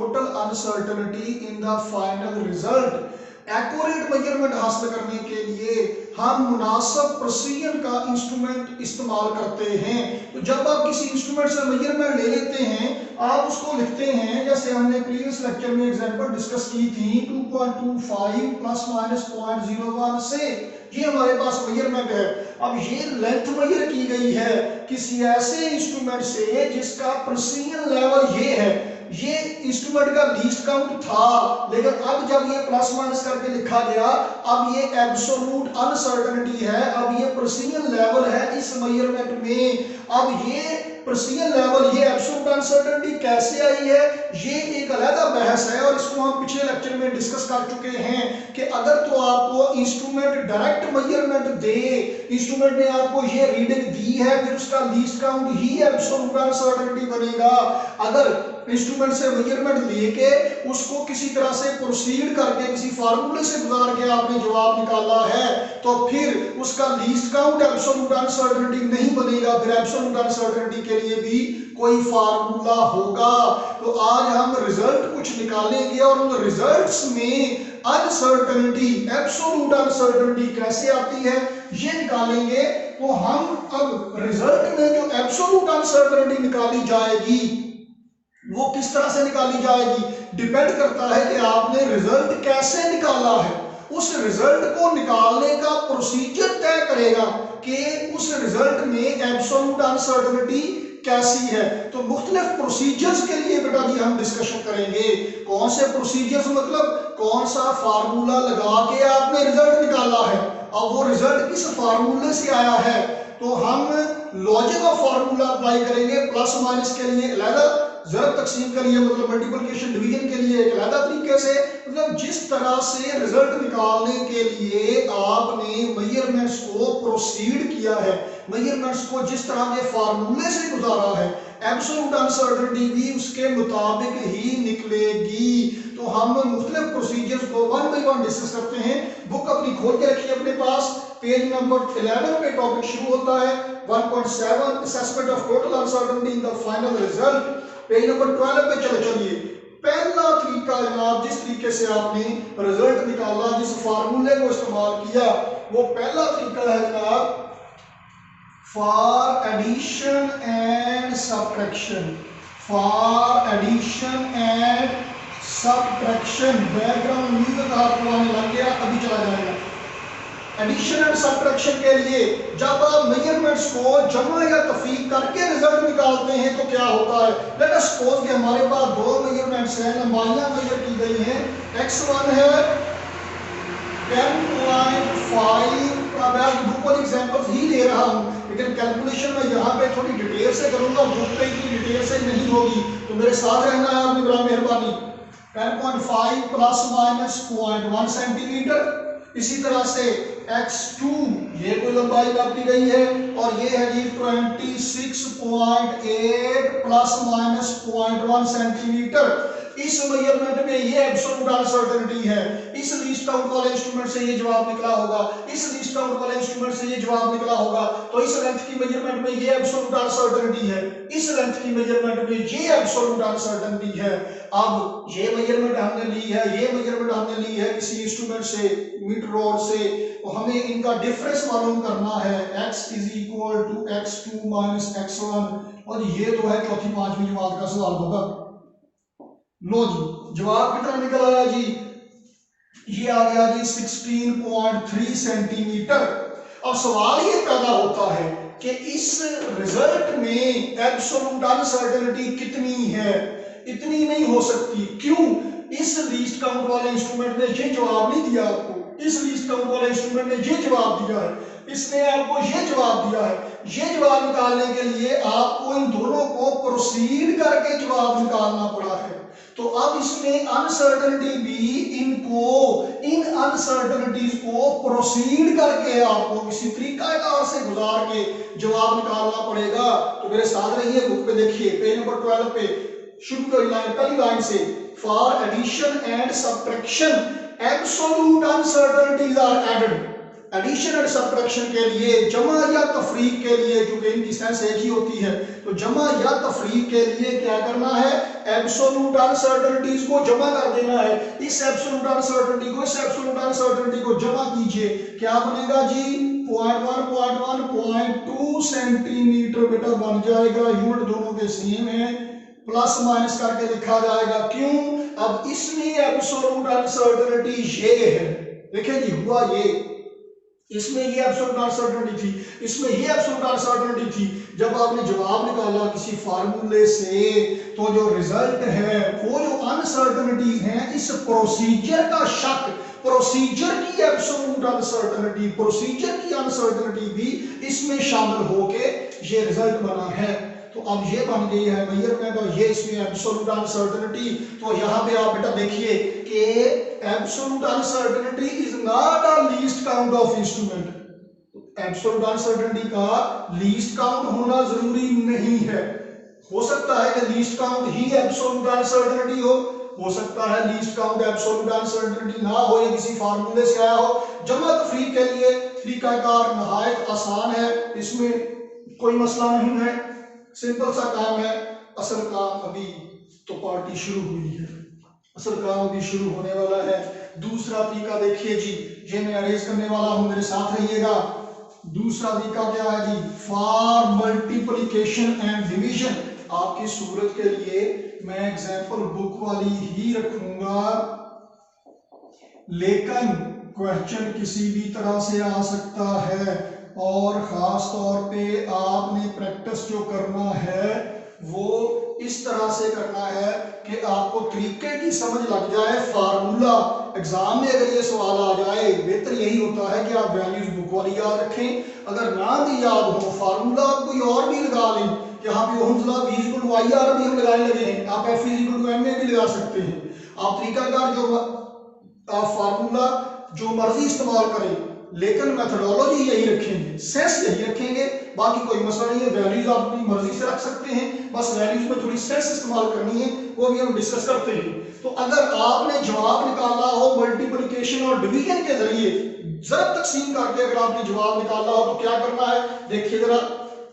Total uncertainty in the final result. Accurate measurement हासिल करने के लिए हम मुनासिब प्रिसीजन का इंस्ट्रूमेंट इस्तेमाल करते हैं। तो जब आप किसी इंस्ट्रूमेंट से मेजरमेंट ले लेते हैं, आप उसको लिखते हैं, जैसे हमने प्रीवियस लेक्चर में एग्जांपल डिस्कस की थी 2.25 प्लस माइनस 0.01 से, ये हमारे पास मेजरमेंट है। अब ये लेंथ मेजर की गई है किसी ऐसे इंस्ट्रूमेंट से जिसका प्रिसीजन लेवल ये है। ये इंस्ट्रूमेंट का लीस्ट काउंट था, लेकिन अब जब ये प्लस माइनस करके लिखा गया, अब ये एब्सोल्यूट अनसर्टेनिटी है, अब ये प्रिसीजन लेवल है इस मेजरमेंट में। अब ये प्रिसीजन लेवल, ये एब्सोल्यूट अनसर्टेनिटी कैसे आई है, ये एक अलग बहस है और इसको हम पिछले लेक्चर में डिस्कस कर चुके हैं कि अगर तो आपको इंस्ट्रूमेंट डायरेक्ट मेजरमेंट दे, इंस्ट्रूमेंट ने आपको ये रीडिंग दी है, फिर उसका लीस्ट काउंट ही एब्सोल्यूट अनसर्टेनिटी बनेगा। अगर इंस्ट्रूमेंट से मेजरमेंट लेके उसको किसी तरह से प्रोसीड करके किसी फार्मूले से गुजार के आपने जवाब निकाला है, तो फिर उसका लीस्ट काउंट एब्सोल्यूट अनसर्टेनिटी नहीं बनेगा, फिर एब्सोल्यूट अनसर्टेनिटी के लिए भी कोई फार्मूला होगा। तो आज हम रिजल्ट कुछ निकालेंगे और उन रिजल्ट्स में अनसर्टेनिटी, एब्सोल्यूट अनसर्टेनिटी कैसे आती है ये निकालेंगे। तो हम अब रिजल्ट में जो एब्सोल्यूट अनसर्टेनिटी निकाली जाएगी वो किस तरह से निकाली जाएगी, डिपेंड करता है कि आपने रिजल्ट कैसे निकाला है। उस रिजल्ट को निकालने का प्रोसीजर तय करेगा कि उस रिजल्ट में एब्सोल्यूट अनसर्टेनिटी कैसी है। तो मुख्तलिफ प्रोसीजर्स के लिए बेटा जी हम डिस्कशन करेंगे। कौन से प्रोसीजर्स, मतलब कौन सा फार्मूला लगा के आपने रिजल्ट निकाला है, अब वो रिजल्ट किस फार्मूले से आया है। तो हम लॉजिक ऑफ फार्मूला अप्लाई करेंगे। प्लस माइनस के लिए अलग, ज़रब तकसीम के लिए मतलब मल्टीप्लिकेशन डिवीजन के लिए एक अलग तरीके से, मतलब जिस तरह से रिजल्ट निकालने के लिए आपने मेजरमेंट्स को प्रोसीड किया है, मेजरमेंट्स को जिस तरह के फार्मूले से गुजारा है, एब्सोल्यूट अनसर्टेनिटी भी उसके मुताबिक ही निकलेगी। तो हम मुख्तलिफ प्रोसीजर्स को वन बाय वन डिस्कस करते हैं। बुक अपनी खोल के रखिए अपने पास, पेज नंबर 11 पे टॉपिक शुरू होता है 1.7 assessment of total uncertainty in the final result. Page number 12 पे चलिए। पहला तरीका जनाब, जिस तरीके से आपने रिजल्ट निकाला, जिस फार्मूले को इस्तेमाल किया, वो पहला तरीका है जनाब for addition and subtraction. For addition and subtraction, background music आपको आने लग गया, अभी चला जाएगा। एडिशन एंड सब्ट्रैक्शन के लिए जब आप मेजरमेंट्स को जमा या तफरीक करके रिजल्ट निकालते हैं तो क्या होता है। लेट अस सपोज कि हमारे पास दो मेजरमेंट्स हैं, लंबाइयां मेजर की गई हैं। x1 है 10.5, मैं बुक एग्जांपल्स ही ले रहा हूं, लेकिन कैलकुलेशन में यहाँ पे थोड़ी डिटेल से करूंगा, बुक पे इतनी डिटेल से नहीं होगी, तो मेरे साथ रहना है आपकी बड़ा मेहरबानी। 10.5 प्लस माइनस 0.1 सेंटीमीटर। इसी तरह से x2 ये कोई लंबाई नापी गई है, और ये है जी 26.8 प्लस माइनस 0.1 सेंटीमीटर। इस मेजरमेंट में ये एब्सोल्यूट अनसर्टेनिटी है। इस लीस्ट काउंट वाले इंस्ट्रूमेंट से ये जवाब निकला होगा, इस लीस्ट काउंट वाले इंस्ट्रूमेंट से ये जवाब निकला होगा। तो इस लेंथ की मेजरमेंट में ये एब्सोल्यूट अनसर्टेनिटी है, इस लेंथ की मेजरमेंट में ये एब्सोल्यूट अनसर्टेनिटी है। अब ये मेजरमेंट हमने ली है, ये मेजरमेंट हमने ली है किसी इंस्ट्रूमेंट से, मीटर रॉड से, तो हमें इनका डिफरेंस मालूम करना है। x is equal to x2 minus x1, और ये तो है चौथी पांचवी जमात का सवाल होगा। लो जी, जवाब कितना निकल आया जी, ये आ गया जी 16.3 सेंटीमीटर। अब सवाल ये पैदा होता है कि इस रिजल्ट में एब्सोल्यूट अनसर्टेनिटी कितनी है। इतनी नहीं हो सकती, क्यों? इस लीस्ट काउंट वाले इंस्ट्रूमेंट ने ये जवाब नहीं दिया आपको, इस लीस्ट काउंट वाले इंस्ट्रूमेंट ने ये जवाब दिया है, इसने आपको ये जवाब दिया है। ये जवाब निकालने के लिए आपको इन दोनों को प्रोसीड करके जवाब निकालना पड़ा है। तो अब इसमें अनसर्टेनिटी भी इन अनसर्टेनिटीज को प्रोसीड करके आपको किसी तरीकाकार से गुजार के जवाब निकालना पड़ेगा। तो मेरे साथ रहिए, बुक पे देखिए, पेज नंबर 12 पे शुरू पहली लाइन से, for addition and subtraction absolute uncertainties are added. Addition and subtraction के लिए, जमा या तफरीक के लिए, क्योंकि इनकी सेंस एक ही होती है, तो जमा या तफरीक के लिए क्या करना है, एब्सोल्यूट अनसर्टेनिटीज को जमा कर देना है। इस एब्सोल्यूट अनसर्टेनिटी को, इस एब्सोल्यूट अनसर्टेनिटी को जमा कीजिए, क्या बनेगा जी, 0.1 सेंटीमीटर बेटा बन जाएगा। यूनिट दोनों के सेम है, प्लस माइनस करके लिखा जाएगा। क्यों, अब इसमें एब्सोल्यूट अनसर्टेनिटी ये है, देखिए जी हुआ ये, इसमें ये एब्सोल्यूट अनसर्टेनिटी थी, इसमें ये एब्सोल्यूट अनसर्टेनिटी थी। जब आपने जवाब निकाला किसी फार्मूले से, तो जो रिजल्ट है वो जो अनसर्टेनिटीज हैं, इस प्रोसीजर का शक, प्रोसीजर की एब्सोल्यूट अनसर्टेनिटी, प्रोसीजर की अनसर्टेनिटी भी इसमें शामिल होके ये रिजल्ट बना है। तो अब ये बन गई है मेजरमेंट और ये इसमें एब्सोल्यूट अनसर्टेनिटी। तो यहाँ पे आप बेटा देखिए कि absolute uncertainty is not a least count of instrument. Absolute uncertainty का लीस्ट काउंट होना जरूरी नहीं है। हो सकता है कि लीस्ट काउंट ही एब्सोल्यूट अनसर्टेनिटी हो सकता है लीस्ट काउंट एब्सोल्यूट अनसर्टेनिटी ना हो, या किसी फार्मूले से आया हो। जमा तफरीक के लिए तरीकाकार नहायत आसान है, इसमें कोई मसला नहीं है, सिंपल सा काम है। असल काम अभी तो पार्टी शुरू हुई है, असल काम अभी शुरू होने वाला है। दूसरा तरीका देखिए जी, ये मैं अरेंज करने वाला हूं, मेरे साथ रहिएगा। दूसरा तरीका क्या है जी, फॉर मल्टीप्लिकेशन एंड डिवीजन। आपकी सूरत के लिए मैं एग्जांपल बुक वाली ही रखूंगा, लेकिन क्वेश्चन किसी भी तरह से आ सकता है, और खास तौर पे आपने प्रैक्टिस जो करना है वो इस तरह से करना है कि आपको तरीके की समझ लग जाए। फार्मूला एग्जाम में अगर ये सवाल आ जाए, बेहतर यही होता है कि आप वैल्यूज बुक वाली याद रखें। अगर ना भी याद हो, फार्मूला कोई और भी लगा लें, यहाँ पे ओहम्स लॉ V = IR भी हम लगाने लगे हैं, आप F = MA भी लगा सकते हैं। आप तरीकाकार जो फार्मूला जो मर्जी इस्तेमाल करें, लेकिन मेथोडोलॉजी यही रखेंगे, सेंस यही रखेंगे, बाकी कोई मसला नहीं है। वैल्यूज आप अपनी मर्जी से रख सकते हैं, बस वैल्यूज में थोड़ी सेंस इस्तेमाल करनी है, वो भी हम डिस्कस करते हैं। तो अगर आपने जवाब निकाला हो मल्टीप्लिकेशन और डिवीजन के जरिए, ज़रब तकसीम करके अगर आपने जवाब निकाला हो, तो क्या करना है, देखिए जरा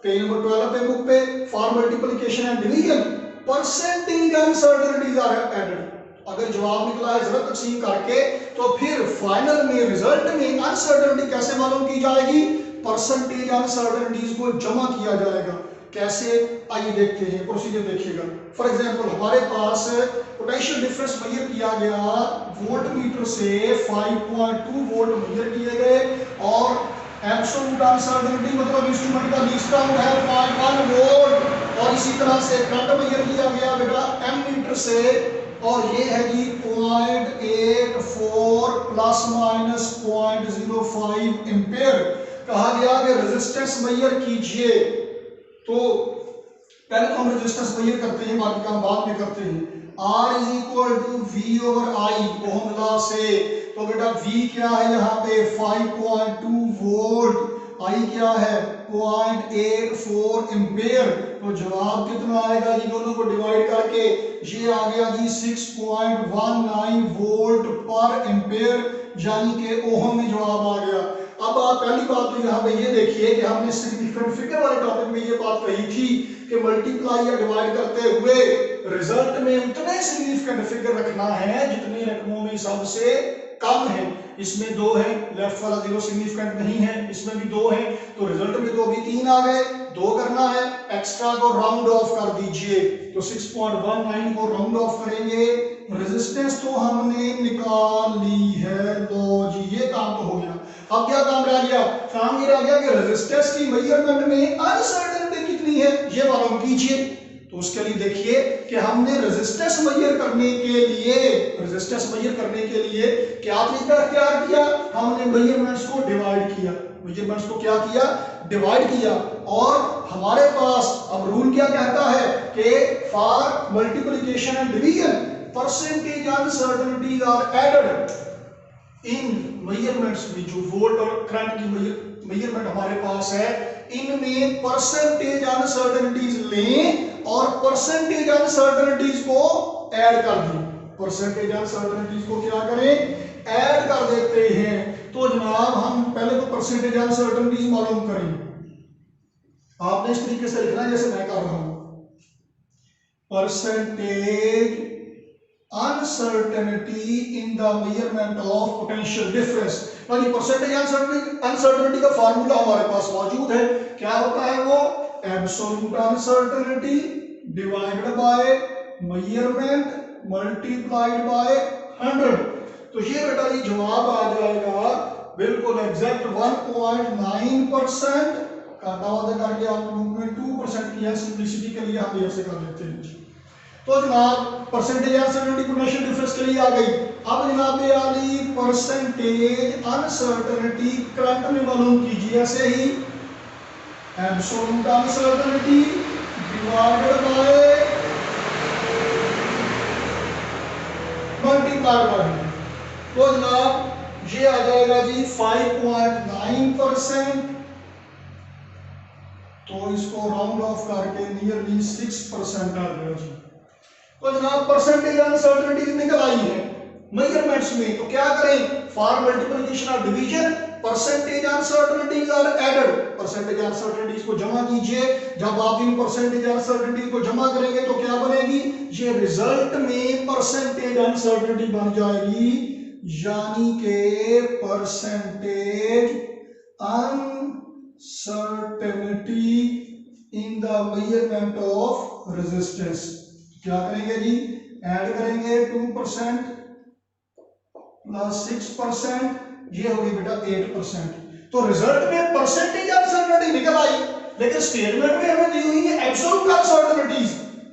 पेज नंबर 12 पे बुक पे, for multiplication and division percentage uncertainties are added. अगर जवाब निकला है ज़रब तकसीम करके, तो फिर फाइनल में रिजल्ट में अनसर्टेनिटी कैसे मालूम की जाएगी, परसेंटेज अनसर्टेनिटीज को जमा किया जाएगा। कैसे, आइए देखते हैं, प्रोसीजर देखिएगा। फॉर एग्जांपल हमारे पास पोटेंशियल डिफरेंस मेजर किया गया, वोल्ट मीटर से 5.2 वोल्ट मेजर किए गए, और एब्सोल्यूट अनसर्टेनिटी मतलब इंस्ट्रूमेंट का लीस्ट काउंट है 0.1 वोल्ट, और इसी तरह से करंट मेजर किया गया बेटा एमीटर से, और ये है जी 0.84 प्लस माइनस 0.05 एम्पेयर। कहा गया कि रेजिस्टेंस मेजर कीजिए, तो पहले तो हम रेजिस्टेंस मेजर करते हैं, बाकी काम बाद में करते हैं। R = V/I ओहम लॉ से, तो बेटा V क्या है यहाँ पे 5.2 वोल्ट, I क्या है 0.84 एम्पेयर। तो जवाब कितना आएगा जी, दोनों को डिवाइड करके ये आ गया जी 6.19 वोल्ट पर एम्पेयर, यानी कि ओहम में जवाब आ गया। अब आप पहली बात तो यहाँ पे ये देखिए कि हमने सिग्निफिकेंट फिगर वाले टॉपिक में ये बात कही थी कि मल्टीप्लाई या डिवाइड करते हुए रिजल्ट में उतने सिग्निफिकेंट फिगर रखना है जितने रकमों में सबसे कम है। इसमें 2 है, लेफ्ट वाला 0 सिग्निफिकेंट नहीं है, इसमें भी 2 है, तो रिजल्ट में तो अभी 3 आ गए, 2 करना है, एक्स्ट्रा को राउंड ऑफ कर दीजिए, तो 6.19 को राउंड ऑफ करेंगे। रेजिस्टेंस तो हमने निकाल ली है, लो जी ये काम तो हो गया। अब क्या काम रह गया, काम ये रह गया कि रेजिस्टेंस की मेजरमेंट में अनसर्टेनिटी कितनी है ये मालूम कीजिए। तो उसके लिए देखिए कि हमने रेजिस्टेंस मेजर करने के लिए क्या तरीका इख्तियार किया, हमने मेजरमेंट्स को डिवाइड किया, मेजरमेंट्स को क्या किया, डिवाइड किया। और हमारे पास अब रूल क्या कहता है कि for multiplication and division percentage uncertainties are added in measurements में। जो वोल्ट और करंट की मेजरमेंट हमारे पास है, इनमें परसेंटेज अनसर्टेनिटीज लें और परसेंटेज अनसर्टेनिटीज को ऐड कर दें। परसेंटेज अनसर्टेनिटीज को क्या करें, ऐड कर देते हैं। तो जनाब हम पहले तो परसेंटेज अनसर्टेनिटीज मालूम करें। आपने इस तरीके से लिखना है जैसे मैं कर रहा हूं, percentage uncertainty in the measurement of potential difference. यानी परसेंटेज अनसर्टेनिटी का फार्मूला हमारे पास मौजूद है। क्या होता है वो, absolute uncertainty divided by measurement multiplied by 100। तो ये बेटा ये जवाब आ जाएगा बिल्कुल एग्जैक्ट 1.9%। काटा वादा करके आप ग्रुप में 2% किया, सिंपलिसिटी के लिए हम ऐसे कर लेते हैं। तो जनाब परसेंटेज अनसर्टेनिटी पोटेंशियल डिफरेंस के लिए आ गई। अब जनाब ये आ गई परसेंटेज अनसर्टेनिटी करंट में मालूम कीजिए। ऐसे ही absolute uncertainty divided by multiplied by. तो जनाब ये आ जाएगा जी 5.9%। तो इसको राउंड ऑफ करके नियरली 6% आ गया जी। तो जनाब परसेंटेज अनसर्टेनिटी निकल आई है मेजरमेंट्स में। तो क्या करें, फॉर मल्टीप्लिकेशन और division percentage uncertainties are added. Percentage uncertainties को जमा कीजिए। जब आप इन परसेंटेज अनसर्टेनिटी को जमा करेंगे तो क्या बनेगी, ये रिजल्ट में परसेंटेज अनसर्टेनिटी बन जाएगी, यानी कि percentage uncertainty in the measurement of resistance. क्या करेंगे जी, ऐड करेंगे 2% प्लस 6%, ये होगी बेटा 8%। तो रिजल्ट में परसेंटेज अनसर्टेनिटी निकल आई, लेकिन स्टेटमेंट में हमें दी हुई है एब्सोल्यूट अनसर्टेनिटीज।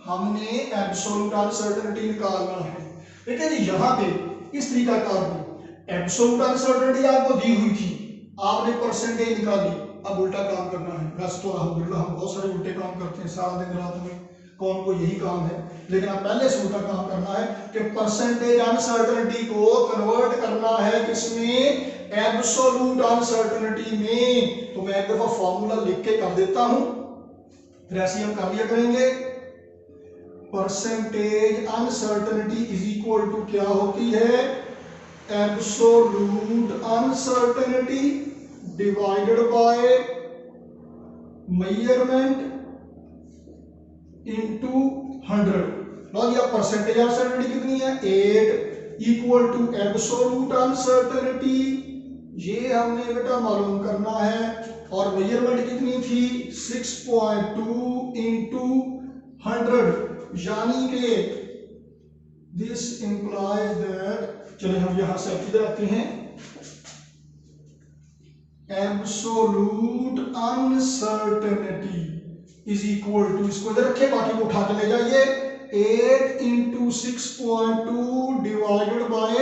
हमने एब्सोल्यूट अनसर्टेनिटी निकालना है। देखिए जी यहाँ पे इस तरीका कार एब्सोल्यूट अनसर्टेनिटी आपको दी हुई थी, आपने परसेंटेज निकाली। अब उल्टा काम करना है। वैसे तो अल्हम्दुलिल्लाह हम बहुत सारे उल्टे काम करते हैं सारा दिन रात में, कौन को यही काम है, लेकिन अब पहले से उल्टा काम करना है कि परसेंटेज अनसर्टेनिटी को कन्वर्ट करना है किसमें, एब्सोल्यूट अनसर्टेनिटी में। तो मैं एक दफा फॉर्मूला लिख के कर देता हूं, फिर ऐसे हम कर लिया करेंगे। Percentage uncertainty is equal to क्या होती है, absolute uncertainty divided by measurement into 100। लो जी, परसेंटेज अनसर्टेनिटी कितनी है, 8 इक्वल टू एब्सोल्यूट अनसर्टेनिटी, ये हमने बेटा मालूम करना है। और मेजरमेंट कितनी थी, 6.2 इनटू 100, यानी कि दिस इंप्लाइज दैट, चलिए हम यहां से किधर आते हैं, absolute uncertainty is equal to, इसको इधर रखे बाकी को उठा के ले जाइए, 8 इंटू 6.2 डिवाइडेड बाय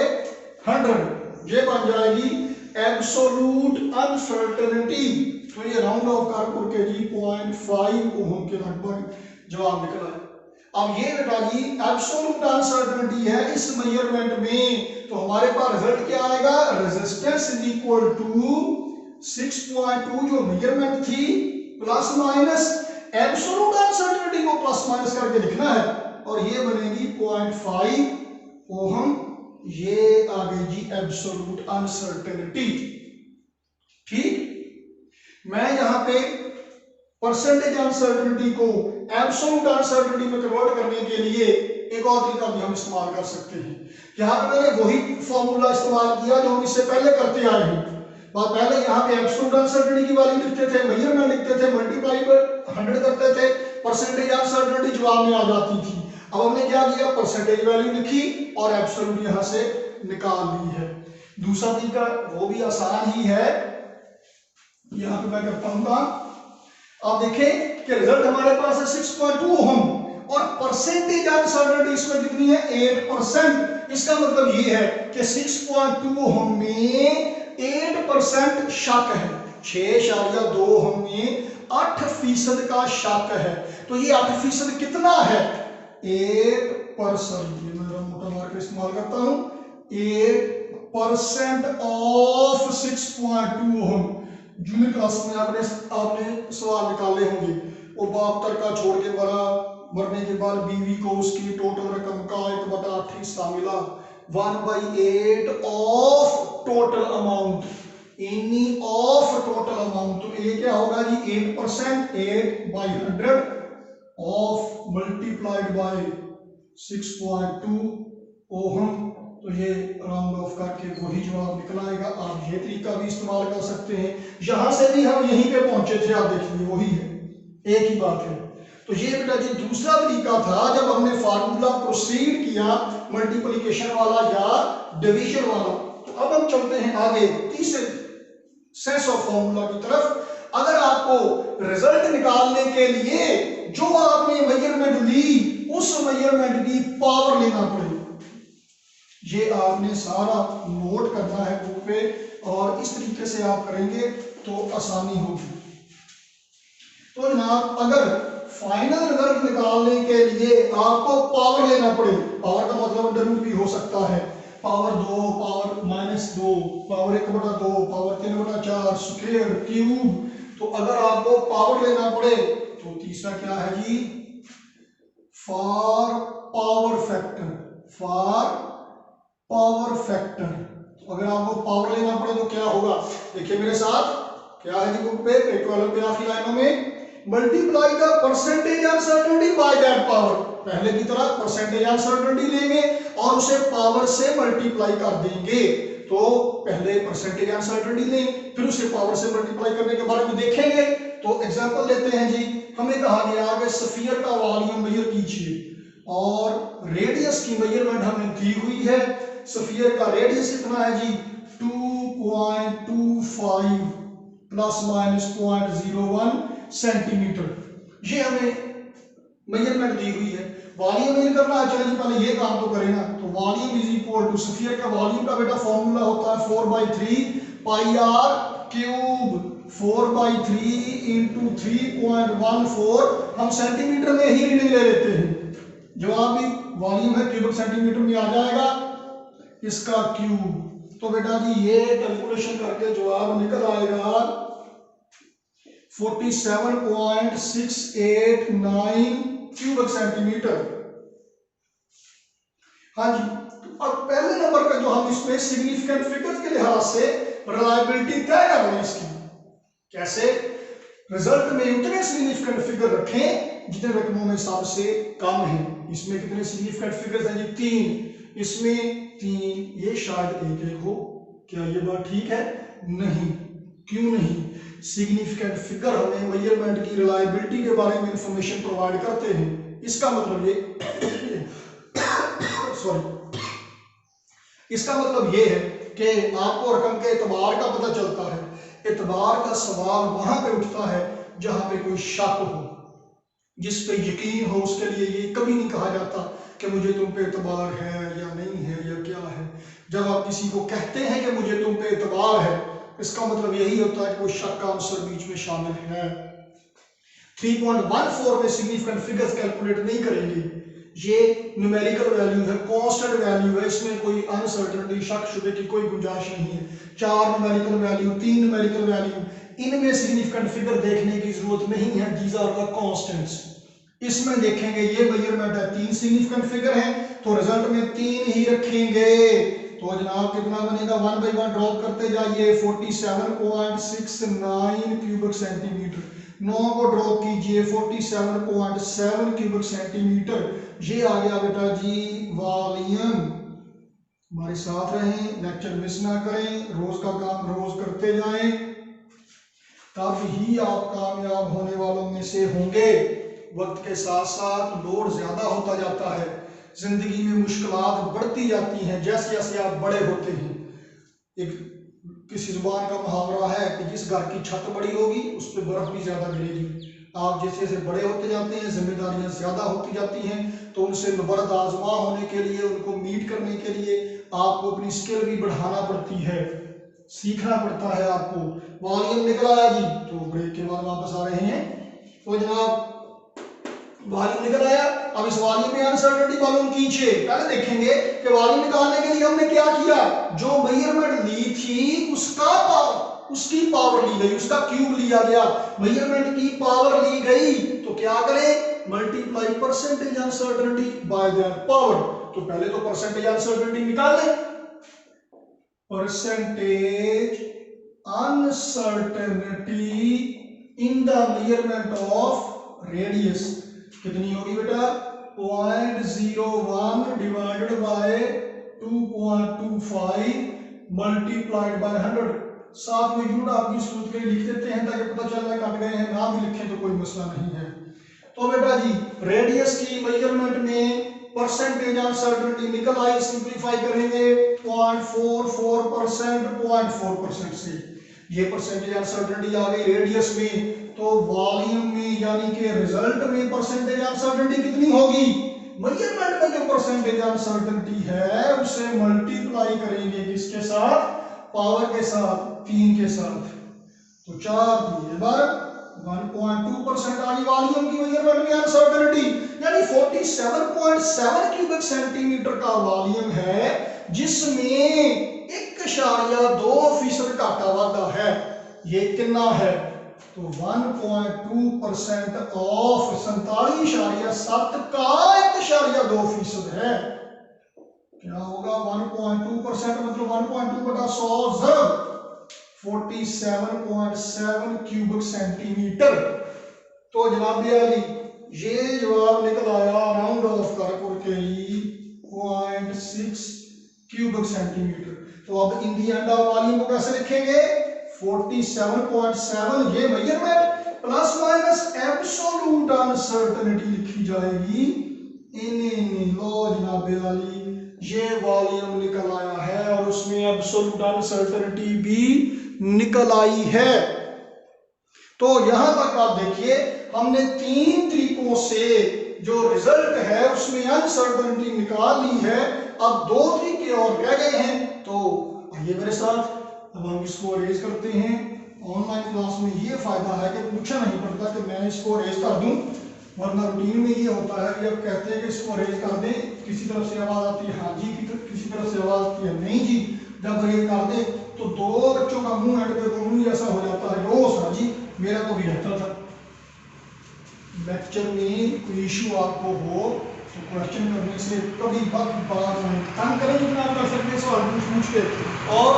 100, ये बन जाएगी एब्सोल्यूट अनसर्टेनिटी। तो ये राउंड ऑफ करके जी 0.5 ओम के लगभग जवाब निकला है। अब ये बेटा जी एब्सोल्यूट अनसर्टेनिटी है इस मेजरमेंट में, तो हमारे पास रिजल्ट क्या आएगा, रेजिस्टेंस इज इक्वल टू 6.2 जो मेजरमेंट थी प्लस माइनस एब्सोल्यूट अनसर्टेनिटी को प्लस माइनस करके लिखना है, और ये बनेगी 0.5 ओम। ये आ गई जी एब्सोल्यूट अनसर्टेनिटी। ठीक, मैं यहां पे परसेंटेज अनसर्टेनिटी को एब्सोल्यूट अनसर्टेनिटी में कन्वर्ट करने के लिए एक और तरीका भी हम इस्तेमाल कर सकते हैं। यहां पे मैंने वही फॉर्मूला इस्तेमाल किया जो हम इससे पहले करते आए हैं। पहले यहाँ पे एब्सोल्यूट अनसर्टेनिटी की वैल्यू लिखते थे, मेजरमेंट लिखते थे, मल्टीप्लाई पर 100 करते थे, परसेंटेज अनसर्टेनिटी जवाब में आ जाती थी। अब हमने क्या किया, परसेंटेज वैल्यू लिखी और एब्सोल्यूट यहाँ से निकाल ली है। दूसरा तरीका वो भी आसान ही है, यहाँ पे मैं करता हूँ काम। अब देखें कि रिजल्ट हमारे पास है 6.2 ओम और परसेंटेज अनसर्टेनिटी इसमें कितनी है, 8%। इसका मतलब ये है कि 6.2 ओम में 8% शक है, 6.2 ओम में 8% का शक है। तो ये 8% कितना है, 8%। ये मैं मोटा मार के इस्तेमाल करता हूं, 8% ऑफ 6.2 ओम। जूनियर क्लास में आपने सवाल निकाले होंगे, वो 72 का छोड़ के वाला मरने के बाद बीवी को उसकी टोटल रकम का 1/8 हिस्सा मिला, 1/8 of total amount, any of total amount. तो ये क्या होगा जी 8%, 8/100 ऑफ मल्टीप्लाइड बाय 6.2 ओहम। तो ये राउंड ऑफ करके वही जवाब निकल आएगा। आप ये तरीका भी इस्तेमाल कर सकते हैं, यहां से भी हम यहीं पे पहुंचे थे, आप देखिए वही है, एक ही बात है। तो ये बेटा जी दूसरा तरीका था जब हमने फार्मूला प्रोसीड किया मल्टीप्लिकेशन वाला या डिवीजन वाला। तो अब हम चलते हैं आगे तीसरे सेंस ऑफ फार्मूला की तरफ। अगर आपको रिजल्ट निकालने के लिए जो आपने मेजरमेंट ली उस मेजरमेंट की पावर लेना पड़े, ये आपने सारा नोट करना है बुक पे, और इस तरीके से आप करेंगे तो आसानी होगी। तो जनाब अगर फाइनल रिजल्ट निकालने के लिए आपको पावर लेना पड़े, पावर का मतलब अंडर रूट भी हो सकता है, power 2, power -2, power 1/2, power 3/4, square, cube. तो अगर आपको पावर लेना पड़े तो तीसरा क्या है जी, for power factor, for power factor. तो अगर आपको पावर लेना पड़े तो क्या होगा, देखिए मेरे साथ क्या है जी बुक पे, एक कॉलम पे आखिरी लाइनों में, multiply the percentage uncertainty by that power. पहले की तरह परसेंटेज अनसर्टेनिटी लेंगे और उसे पावर से मल्टीप्लाई कर देंगे। तो पहले परसेंटेज अनसर्टेनिटी लें, फिर उसे पावर से मल्टीप्लाई करने के बारे में देखेंगे। तो एग्जांपल लेते हैं जी, हमें कहा गया कि स्फीयर का वॉल्यूम मेजर कीजिए और रेडियस की मेजरमेंट हमें दी हुई है। स्फीयर का रेडियस कितना है जी 2.25 ± 0.01 सेंटीमीटर, ये हमें मेजरमेंट दी हुई है। वॉल्यूम मेजर करना है, चलिए पहले ये काम तो करें ना। तो volume is equal to, sphere का वॉल्यूम का बेटा फॉर्मूला होता है 4/3 पाई आर क्यूब, 4/3 इंटू 3.14, हम सेंटीमीटर में ही रीडिंग ले लेते हैं। जवाब भी वॉल्यूम है क्यूबिक सेंटीमीटर में आ जाएगा, इसका क्यूब। तो बेटा जी ये कैलकुलेशन करके जवाब निकल आएगा 47.689 क्यूबिक सेंटीमीटर। हाँ जी, तो अब पहले नंबर पे जो हम इसमें सिग्निफिकेंट फिगर्स के लिहाज से रिलायबिलिटी तय कर रहे हैं इसकी, कैसे रिजल्ट में उतने सिग्निफिकेंट फिगर रखें जितने रकमों में सबसे कम है। इसमें कितने सिग्निफिकेंट फिगर्स हैं जी 3, इसमें 3, ये शायद 1 हो। क्या ये बात ठीक है? नहीं, क्यों नहीं? सिग्निफिकेंट फिगर हमें मेजरमेंट की रिलायबिलिटी के बारे में इंफॉर्मेशन प्रोवाइड करते हैं। इसका मतलब ये सॉरी, इसका मतलब ये है कि आपको रकम के एतबार का पता चलता है। एतबार का सवाल वहां पे उठता है जहां पे कोई शक हो, जिस पे यकीन हो, उसके लिए ये कभी नहीं कहा जाता कि मुझे तुम पे एतबार है या नहीं है या क्या है। जब आप किसी को कहते हैं कि मुझे तुम पे एतबार है, इसका मतलब यही होता है कि कोई शक का आंसर बीच में शामिल है। 3.14 में सिग्निफिकेंट फिगर्स कैलकुलेट नहीं करेंगे, ये न्यूमेरिकल वैल्यू है, कांस्टेंट वैल्यू है, इसमें कोई अनसर्टेनिटी, शक शुबे की कोई गुंजाइश नहीं है। 4 न्यूमेरिकल वैल्यू, 3 न्यूमेरिकल वैल्यू, इनमें सिग्निफिकेंट फिगर देखने की जरूरत नहीं है, दीज आर द कांस्टेंट्स। इसमें देखेंगे ये मेजरमेंट है, 3 सिग्निफिकेंट फिगर है तो रिजल्ट में 3 ही रखेंगे। तो जनाब कितना बनेगा, 1 बाई 1 ड्रॉप करते जाइए, 47.69 क्यूबिक सेंटीमीटर। 9 को ड्रॉप कीजिए, 47.7 क्यूबिक सेंटीमीटर। ये आ गया बेटा जी वॉल्यूम। हमारे साथ रहें, लेक्चर मिस ना करें, रोज का काम रोज करते जाएं, तब ही आप कामयाब होने वालों में से होंगे। वक्त के साथ साथ लोड ज्यादा होता जाता है, जिंदगी में मुश्किलात बढ़ती जाती हैं जैसे जैसे आप बड़े होते हैं। एक किसी जुबान का मुहावरा है कि जिस घर की छत बड़ी होगी उस पर बर्फ भी ज्यादा गिरेगी। आप जैसे जैसे बड़े होते जाते हैं, जिम्मेदारियां ज्यादा होती जाती हैं, तो उनसे मुबरद आजमा होने के लिए, उनको मीट करने के लिए आपको अपनी स्किल भी बढ़ाना पड़ती है, सीखना पड़ता है आपको। वॉल्यूम निकल आया जी, तो ब्रेक के बाद वापस आ रहे हैं। तो जनाब वॉल्यूम निकल आया, अब इस वॉल्यूम में अनसर्टेनिटी मालूम कीजिए। पहले देखेंगे कि वॉल्यूम निकालने के लिए हमने क्या किया, जो मेजरमेंट ली थी उसकी पावर ली गई, उसका क्यूब लिया गया। मेजरमेंट की पावर ली गई तो तो क्या करें, multiply percentage uncertainty by that power. तो पहले तो परसेंटेज अनसर्टेनिटी निकाल लें, percentage uncertainty in the measurement of radius कितनी होगी बेटा, 0.01 डिवाइडेड बाय 2.25 मल्टीप्लाइड बाय 100। साथ में यूनिट आपकी सूत्र के लिख देते हैं ताकि पता चल रहा है कट गए हैं, ना भी लिखें तो कोई मसला नहीं है। तो बेटा जी रेडियस की मेजरमेंट में परसेंटेज अनसर्टेनिटी निकल आई, सिंपलीफाई करेंगे 0.44%, 0.4% से ये परसेंटेज अनसर्टेनिटी आ गई रेडियस में। तो वॉल्यूम में यानी कि रिजल्ट में परसेंटेज अनसर्टेनिटी कितनी होगी, मेजरमेंट में जो परसेंटेज अनसर्टेनिटी है उसे मल्टीप्लाई करेंगे किसके साथ, पावर के साथ, 3 के साथ। तो 4 दिए बार 1.2% आ गई वॉल्यूम की मेजरमेंट में अनसर्टेनिटी, यानी 47.7 क्यूबिक सेंटीमीटर का वॉल्यूम है जिसमें 1.2% घाटा वाधा है। ये कितना है, तो 1.2% ऑफ 47.7 का 1.2% है। क्या होगा 1.2% मतलब 1.2 बटा 100 ज़रब 47.7 क्यूबिक सेंटीमीटर। तो जनाब ये जवाब निकल आया राउंड ऑफ करके 0.6 क्यूबिक सेंटीमीटर। तो अब इन दी एंड वॉल्यूम को कैसे लिखेंगे, 47.7 ये measurement plus minus absolute uncertainty लिखी जाएगी इन लो जनाब वाली, ये वॉल्यूम निकल आया है और उसमें एब्सोल्यूट अनसर्टेनिटी भी निकल आई है। तो यहां तक आप देखिए हमने 3 तरीकों से जो रिजल्ट है उसमें अनसर्टेनिटी निकाल ली है। अब 2 तरीके और रह गए हैं, तो आइए मेरे साथ अब हम इसको रेज करते हैं। ऑनलाइन क्लास में ये फायदा है कि पूछा नहीं पड़ता कि मैं इसको रेज कर दूं, वरना रूटीन में ये होता है कि अब कहते हैं कि इसको रेज कर दें, किसी तरफ से आवाज आती है हाँ जी, किसी तरफ से आवाज आती है नहीं जी। जब रेज कर दे तो 2 बच्चों का मुंह एंड पे मुंह ऐसा हो जाता है रोज हाँ जी, मेरा तो भी रहता था। लेक्चर में कोई इशू आपको हो तो क्वेश्चन करने से कभी वक्त बात नहीं, तंग करें जितना आप कर सकते हैं सवाल पूछ के, और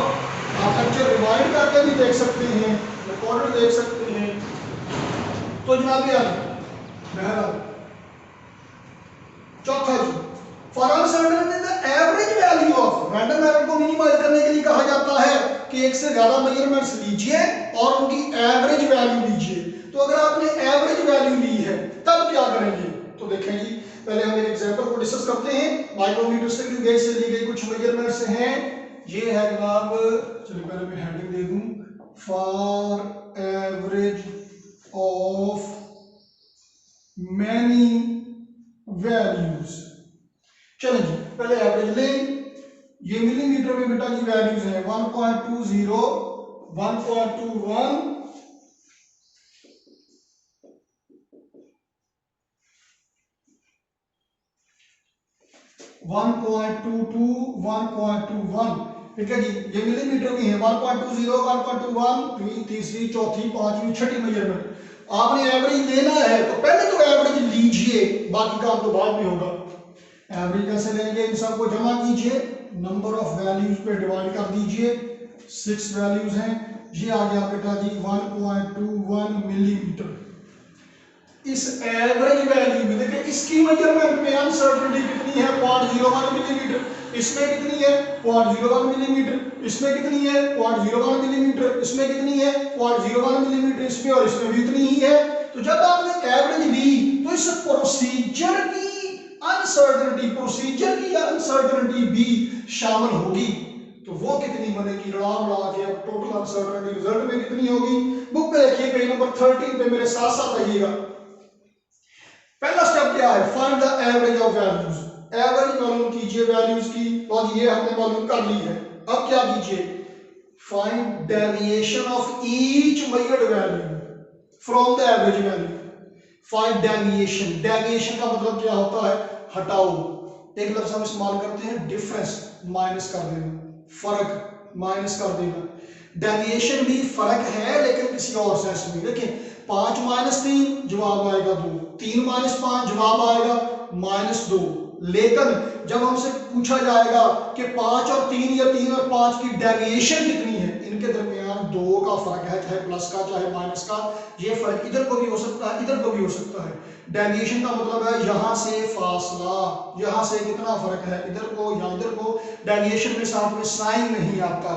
आप लेक्चर रिवाइंड करके भी देख सकते हैं, रिकॉर्डेड देख सकते हैं। तो जनाब बहरहाल चौथा जी, for uncertainty the average value of, random error को मिनिमाइज करने के लिए कहा जाता है कि एक से ज्यादा मेजरमेंट्स लीजिए और उनकी एवरेज वैल्यू लीजिए। तो अगर आपने एवरेज वैल्यू ली है तब क्या करेंगे, तो देखें जी पहले हम एक एग्जांपल को डिस्कस करते हैं। माइक्रोमीटर से गेज से ली गई कुछ मेजरमेंट्स हैं। ये है जनाब, चलिए पहले मैं हेडिंग दे दूं, for average of many values. चलें जी पहले एवरेज लें। ये मिलीमीटर में बेटा जी वैल्यूज है 1.20, 1.21, 1.22, 1.21, ठीक है जी। ये मिलीमीटर में है 1.20, 1.21, तीसरी, चौथी, पांचवी, छठी मेजरमेंट। आपने एवरेज लेना है तो पहले तो एवरेज लीजिए, बाकी काम तो बाद में होगा। एवरेज कैसे लेंगे, इन सबको जमा कीजिए, नंबर ऑफ वैल्यूज पे डिवाइड कर दीजिए, 6 वैल्यूज हैं। ये आ गया बेटा जी 1.21 मिलीमीटर। इस एवरेज वैल्यू में देखिए इसकी मेजरमेंट में अनसर्टेनिटी कितनी है 0.01 मिलीमीटर, इसमें कितनी है 0.01 मिलीमीटर, इसमें कितनी है 0.01 मिलीमीटर, इसमें कितनी है 0.01 मिलीमीटर, इसमें और इसमें भी इतनी ही है। तो जब आपने एवरेज ली तो इस प्रोसीजर की अनसर्टेनिटी भी शामिल होगी। तो वो कितनी बनेगी, लड़ा के अब टोटल अनसर्टेनिटी रिजल्ट में कितनी होगी। बुक पे देखिए पेज नंबर 13 पे मेरे साथ साथ आइएगा। पहला स्टेप क्या है, find the average of values. Average मालूम कीजिए वैल्यूज की, तो ये हमने मालूम कर ली है। अब क्या कीजिए, find deviation of each measured value from the average value. Find deviation, deviation का मतलब क्या होता है, हटाओ। एक लफ्ज हम इस्तेमाल करते हैं डिफरेंस, माइनस कर देना, फर्क माइनस कर देना। डेविएशन भी फर्क है लेकिन किसी और सेंस में। देखिए 5 माइनस 3 जवाब आएगा 2, 3 माइनस 5 जवाब आएगा -2। लेकिन जब हमसे पूछा जाएगा कि 5 और 3 या 3 और 5 की डेविएशन कितनी है, इनके दरमियान 2 का फर्क है, चाहे प्लस का चाहे माइनस का, ये फर्क इधर को भी हो सकता है, इधर को भी हो सकता है। डेविएशन का मतलब है यहां से फासला, यहां से कितना फर्क है, इधर को या इधर को। डेविएशन में साथ में साइन नहीं आता।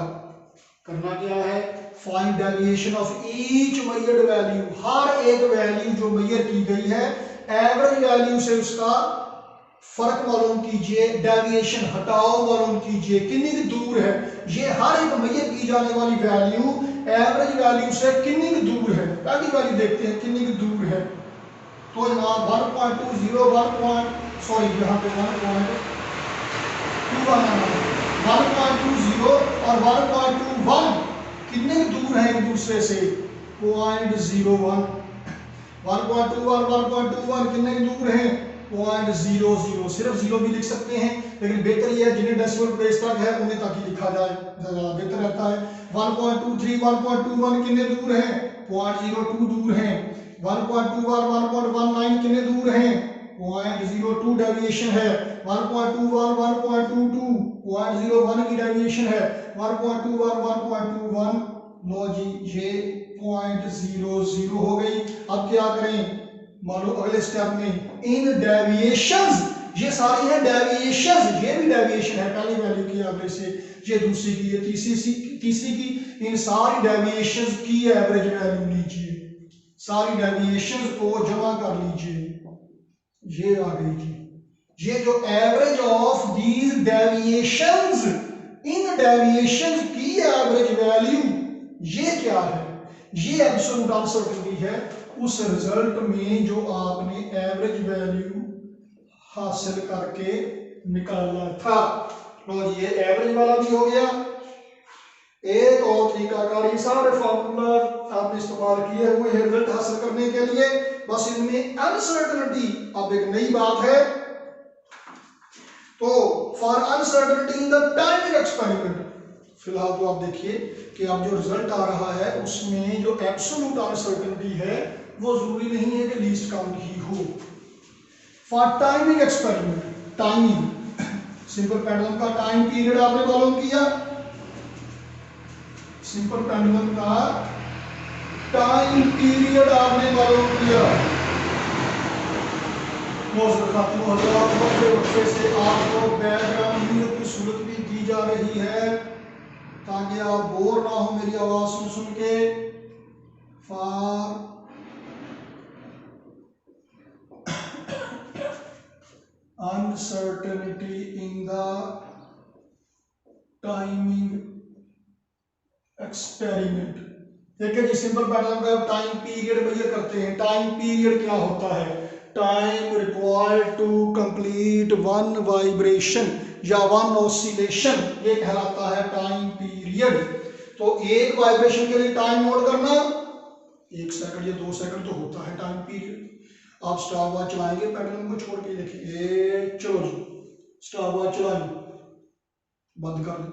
करना क्या है, find deviation of each measured value, हर एक वैल्यू जो मेजर की गई है एवरेज वैल्यू से उसका फर्क मालूम कीजिए, डेविएशन हटाओ मालूम कीजिए, कितनी दूर है ये हर एक मेजर की जाने वाली वैल्यू एवरेज वैल्यू से कितनी दूर है। पहली वैल्यू देखते हैं कितनी दूर है। तो जनाब 1.20 यहाँ पे 1.20 और 1.21 कितने दूर है एक दूसरे से, 0.01। 1.21 कितने दूर है, 0.00। सिर्फ 0 भी लिख सकते हैं, लेकिन बेहतर यह है जिन्हें डेसिमल प्लेस तक है उन्हें ताकि लिखा जाए, ज़्यादा बेहतर रहता है। 1.23 1.21 कितने दूर है, 0.02 दूर है। 1.21 1.19 कितने दूर हैं, 0.02 डेविएशन है। 1.21 1.22 0.01 की डेविएशन है। 1.21 1.21 लो जी ये 0.00 हो गई। अब क्या करें, मान लो अगले स्टेप में इन डेविएशंस, ये सारी है डेविएशंस, ये भी डेविएशन है, पहली वैल्यू की एवरेज से, ये दूसरी की, ये तीसरी की, इन सारी डेविएशंस की एवरेज वैल्यू लीजिए, सारी डेविएशंस को जमा कर लीजिए, ये आ गई जी। ये जो average of these deviations, in deviations की एवरेज वैल्यू ये क्या है, ये एब्सोल्यूट अनसर्टेनिटी है उस रिजल्ट में जो आपने एवरेज वैल्यू हासिल करके निकालना था। तो ये एवरेज वाला भी हो गया। एक और तरीकाकार, ये सारे फॉर्मूला आपने इस्तेमाल किए हुए हैं रिजल्ट हासिल करने के लिए, बस इनमें अनसर्टेनिटी अब एक नई बात है। तो for uncertainty in the timing experiment, फिलहाल तो आप देखिए कि अब जो रिजल्ट आ रहा है उसमें जो एब्सोल्यूट अनसर्टेनिटी है वो जरूरी नहीं है कि लीस्ट काउंट ही हो। For timing experiment, timing simple pendulum का टाइम पीरियड आपने मालूम किया, सिंपल पेंडुलम का टाइम पीरियड आपने मालूम किया। वक्फे से आपको बैकग्राउंड म्यूजिक की सूरत भी दी जा रही है ताकि आप बोर ना हो मेरी आवाज सुन सुन के। For uncertainty in the timing experiment, देखिए जी सिंपल पैटर्न का टाइम पीरियड मेजर करते हैं। टाइम पीरियड क्या होता है, time required to complete one vibration या वन ऑसिलेशन, ये कहलाता है टाइम पीरियड। तो एक वाइब्रेशन के लिए टाइम नोट करना 1 सेकंड या 2 सेकंड तो होता है टाइम पीरियड। आप स्टॉप वॉच चलाएंगे पैटर्न को छोड़ के, देखिए चलो जी स्टॉप वॉच चलाएं, बंद कर दो,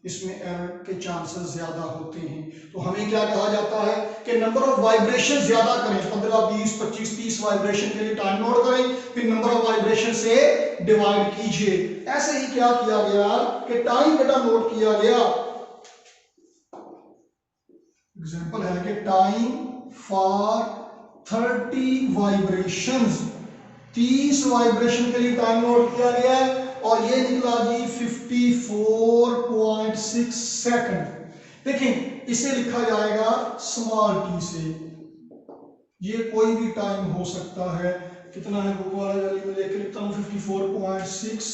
इसमें एरर के चांसेस ज्यादा होते हैं। तो हमें क्या कहा जाता है कि नंबर ऑफ वाइब्रेशन ज्यादा करें, 15 20 25 30 वाइब्रेशन के लिए टाइम नोट करें, फिर नंबर ऑफ वाइब्रेशन से डिवाइड कीजिए। ऐसे ही क्या किया गया कि टाइम बेटा नोट किया गया। एग्जांपल है कि टाइम फॉर 30 वाइब्रेशंस, 30 वाइब्रेशन के लिए टाइम नोट किया गया है और ये निकला जी 54.6 सेकंड। देखिए इसे लिखा जाएगा स्मॉल टी से, ये कोई भी टाइम हो सकता है। कितना है बुक वाला वैल्यू में देख लिखता हूँ 54.6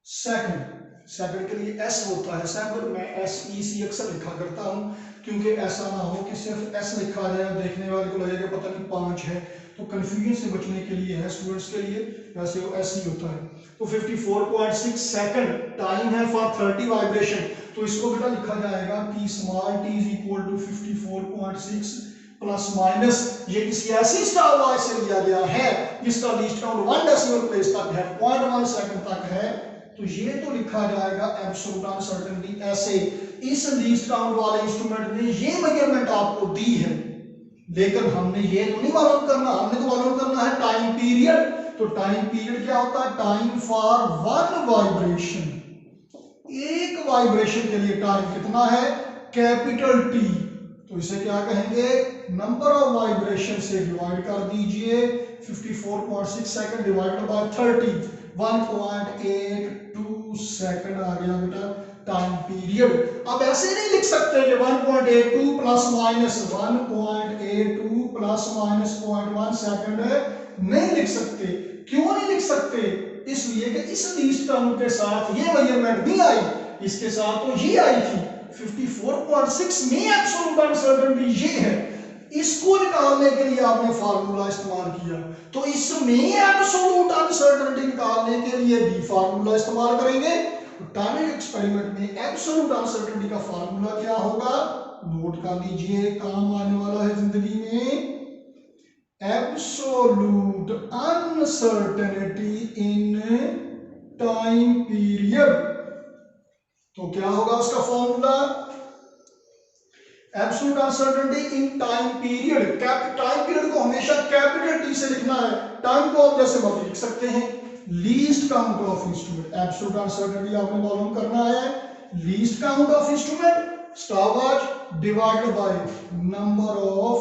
सेकंड। सेकंड के लिए एस होता है, सेकंड में SEC अक्सर लिखा करता हूँ क्योंकि ऐसा ना हो कि सिर्फ एस लिखा जाए और देखने वाले को लगेगा पता नहीं 5 है, तो कंफ्यूजन से बचने के लिए है स्टूडेंट्स के लिए, वैसे वो एस ही होता है। तो 54.6 सेकंड टाइम है फॉर 30 वाइब्रेशन, तो इसको बेटा लिखा जाएगा कि small t is equal to 54.6 plus minus, ये किसी ऐसी स्टार वॉच से लिया गया है जिसका लीस्ट काउंट 1 डेसिमल प्लेस तक है, 0.1 सेकंड तक है, तो ये तो लिखा जाएगा एब्सोल्यूट अनसर्टेनिटी ऐसे। इस लीस्ट काउंट वाले इंस्ट्रूमेंट ने ये मेजरमेंट आपको दी है लेकिन हमने ये तो नहीं मालूम करना, हमने तो मालूम करना है टाइम पीरियड। तो टाइम पीरियड क्या होता है? टाइम फॉर वन वाइब्रेशन, एक वाइब्रेशन के लिए टाइम कितना है? Capital T. तो इसे क्या कहेंगे? नंबर ऑफ वाइब्रेशन से डिवाइड कर दीजिए, 54.6 सेकंड डिवाइडेड बाय 30, 1.82 सेकंड आ गया बेटा टाइम पीरियड। अब ऐसे नहीं लिख सकते कि 1.82 plus minus 1.82 plus minus 0.1 second नहीं लिख सकते। क्यों नहीं लिख सकते? इसलिए कि इस लीस्ट टर्म के साथ ये मेजरमेंट नहीं आई, इसके साथ तो ये आई थी। 54.6 में एब्सोल्यूट अनसर्टेनिटी ये है, इसको निकालने के लिए आपने फार्मूला इस्तेमाल किया, तो इसमें एब्सोल्यूट अनसर्टेनिटी निकालने के लिए भी फार्मूला इस्तेमाल करेंगे। तो टाइमिंग एक्सपेरिमेंट में एब्सोल्यूट अनसर्टेनिटी का फार्मूला क्या होगा? नोट कर लीजिए, काम आने वाला है जिंदगी में। Absolute uncertainty in time period. तो क्या होगा उसका formula? Absolute uncertainty in time period. Time period को हमेशा कैपिटल टी से लिखना है। टाइम को आप जैसे मर्जी लिख सकते हैं। Least count of instrument, absolute uncertainty आपने मालूम करना है। Least count of instrument stopwatch divided by number of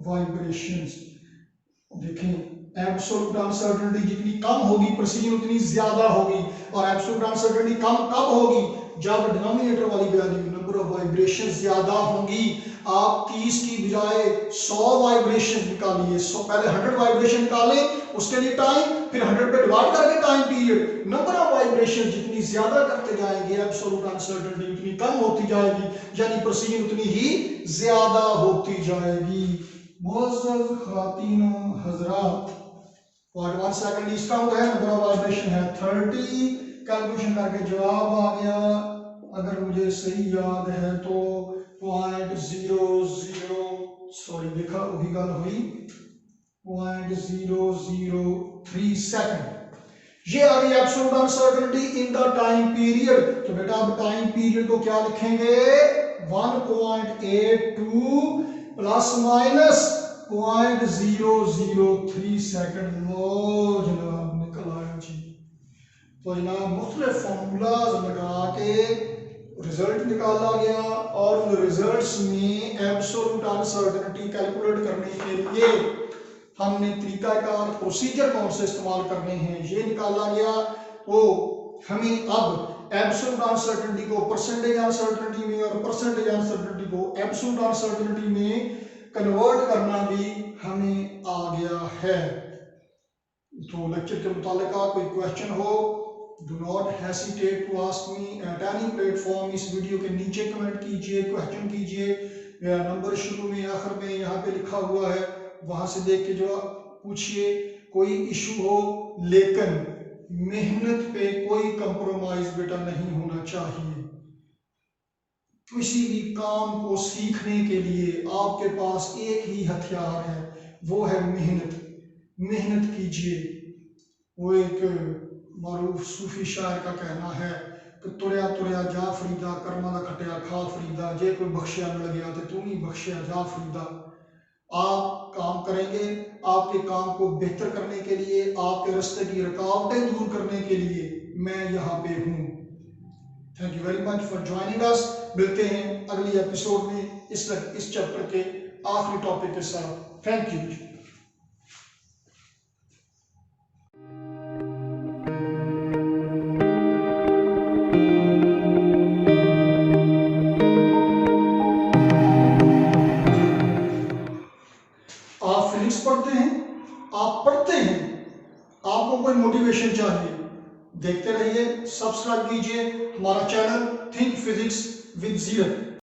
vibrations. देखें, एब्सोल्यूट अनसर्टेनिटी जितनी कम होगी प्रेसिजन उतनी ज्यादा होगी। और एब्सोल्यूट अनसर्टेनिटी कम कब होगी? जब डिनोमिनेटर वाली वैल्यू नंबर ऑफ वाइब्रेशन ज्यादा होंगी। आप 30 की बजाय 100 वाइब्रेशन निकालिए, 100 पहले 100 वाइब्रेशन निकालें, उसके लिए टाइम, फिर 100 पे डिवाइड करके time period. Number of vibration जितनी ज्यादा करते जाएंगे एब्सोल्यूट अनसर्टेनिटी उतनी कम होती जाएगी, यानी प्रेसिजन उतनी ही ज्यादा होती जाएगी। मुअज़्ज़ज़ ख़वातीन हज़रात, 1 सेकंड लीस्ट काउंट है, नंबर ऑफ वाइब्रेशन है 30। कैलकुलेशन करके जवाब आ गया, अगर मुझे सही याद है तो 0.00 सॉरी देखा वही गल हुई 0.003 सेकंड। ये आ गई absolute uncertainty in the time period. तो बेटा अब टाइम पीरियड को क्या लिखेंगे? 1.82 प्लस माइनस 0.003 सेकंड। लो जनाब निकल आया जी। तो जनाब मुख्तलिफ फॉर्मूलाज लगा के रिजल्ट निकाला गया और उन रिजल्ट्स में एब्सोल्यूट अनसर्टेनिटी कैलकुलेट करने के लिए हमने तरीकाकार प्रोसीजर कौन से इस्तेमाल करने हैं ये निकाला गया। तो हमें अब एब्सोल्यूट अनसर्टेनिटी को परसेंटेज अनसर्टेनिटी में और परसेंटेज अनसर्टेनिटी को एब्सोल्यूट अनसर्टेनिटी में कन्वर्ट करना भी हमें आ गया है। तो लेक्चर के मुतालिक कोई क्वेश्चन हो, do not hesitate to ask me at any platform. इस वीडियो के नीचे कमेंट कीजिए, क्वेश्चन कीजिए। मेरा नंबर शुरू में आखिर में यहाँ पे लिखा हुआ है, वहां से देख के जो पूछिए। कोई इशू हो, लेकिन मेहनत पे कोई कंप्रोमाइज बेटा नहीं होना चाहिए। किसी भी काम को सीखने के लिए आपके पास एक ही हथियार है, वो है मेहनत। मेहनत कीजिए। वो एक मारूफ सूफी शायर का कहना है कि तुरया तुरया जा फरीदा, कर्मा दा खटिया खा फरीदा, जे कोई बख्शिया मिल गया तो तू नहीं बख्शिया जा फरीदा। आप काम करेंगे, आपके काम को बेहतर करने के लिए, आपके रास्ते की रुकावटें दूर करने के लिए मैं यहाँ पे हूँ। Thank you very much for joining us. मिलते हैं अगली एपिसोड में इस चैप्टर के आखिरी टॉपिक के साथ। Thank you. पढ़ते हैं, आप पढ़ते हैं, आपको कोई मोटिवेशन चाहिए, देखते रहिए, सब्सक्राइब कीजिए हमारा चैनल थिंक फिजिक्स विद जीरत।